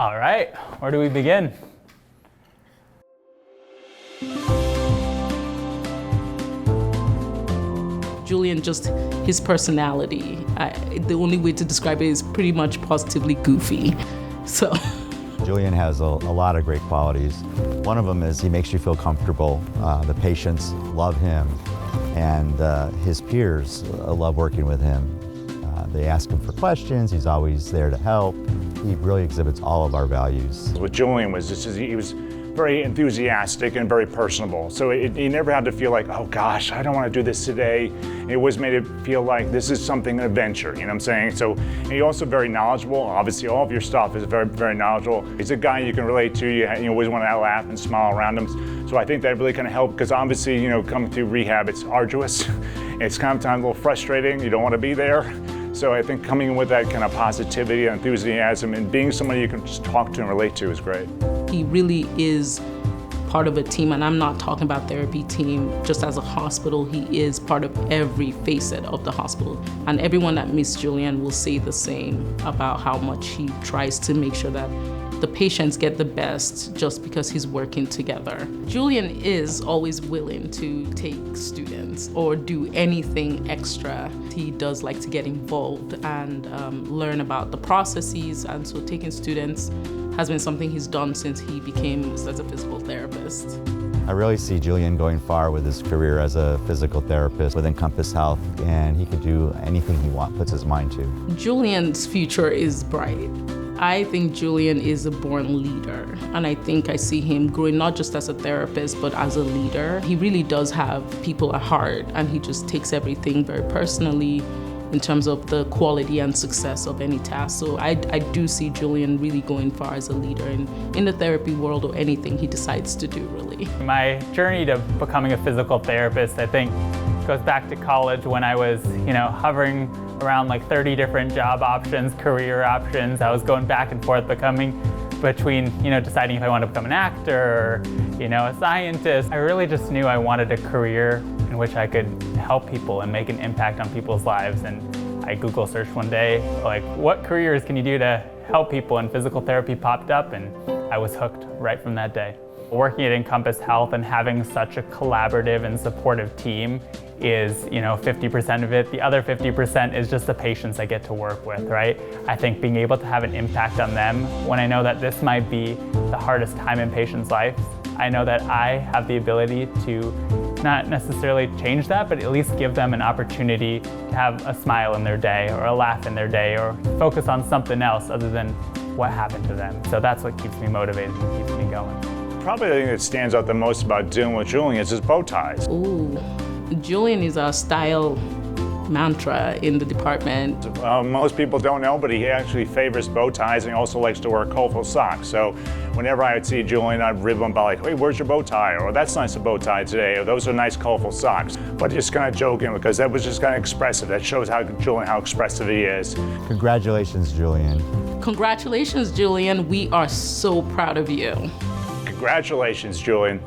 All right, where do we begin? Julian, just his personality, the only way to describe it is pretty much positively goofy. So. Julian has a lot of great qualities. One of them is he makes you feel comfortable. The patients love him, and his peers love working with him. They ask him for questions. He's always there to help. He really exhibits all of our values. With Julian was just, he was very enthusiastic and very personable. So he never had to feel like, oh gosh, I don't want to do this today. It always made it feel like this is something, an adventure, you know what I'm saying? So he's also very knowledgeable. Obviously all of your staff is very, very knowledgeable. He's a guy you can relate to. You always want to laugh and smile around him. So I think that really kind of helped, because obviously, coming through rehab, it's arduous. It's kind of times a little frustrating. You don't want to be there. So I think coming in with that kind of positivity and enthusiasm and being somebody you can just talk to and relate to is great. He really is part of a team, and I'm not talking about therapy team just as a hospital. He is part of every facet of the hospital. And everyone that meets Julian will say the same about how much he tries to make sure that the patients get the best just because he's working together. Julian is always willing to take students or do anything extra. He does like to get involved and learn about the processes, and so taking students has been something he's done since he became as a physical therapist. I really see Julian going far with his career as a physical therapist with Encompass Health, and he could do anything he puts his mind to. Julian's future is bright. I think Julian is a born leader, and I think I see him growing not just as a therapist, but as a leader. He really does have people at heart, and he just takes everything very personally in terms of the quality and success of any task. So I do see Julian really going far as a leader in the therapy world, or anything he decides to do, really. My journey to becoming a physical therapist, I think, goes back to college when I was, hovering around like 30 different job options, career options. I was going back and forth between, deciding if I wanted to become an actor or, a scientist. I really just knew I wanted a career in which I could help people and make an impact on people's lives. And I Google searched one day, like, what careers can you do to help people? And physical therapy popped up, and I was hooked right from that day. Working at Encompass Health and having such a collaborative and supportive team is, 50% of it. The other 50% is just the patients I get to work with, right? I think being able to have an impact on them when I know that this might be the hardest time in patients' lives, I know that I have the ability to not necessarily change that, but at least give them an opportunity to have a smile in their day or a laugh in their day or focus on something else other than what happened to them. So that's what keeps me motivated and keeps me going. Probably the thing that stands out the most about dealing with Julian is his bow ties. Ooh, Julian is our style mantra in the department. Most people don't know, but he actually favors bow ties, and he also likes to wear colorful socks. So whenever I would see Julian, I'd rib him about like, hey, where's your bow tie? Or that's nice, a bow tie today. Or those are nice colorful socks. But just kind of joking, because that was just kind of expressive. That shows how expressive he is. Congratulations, Julian. Congratulations, Julian. We are so proud of you. Congratulations, Julian.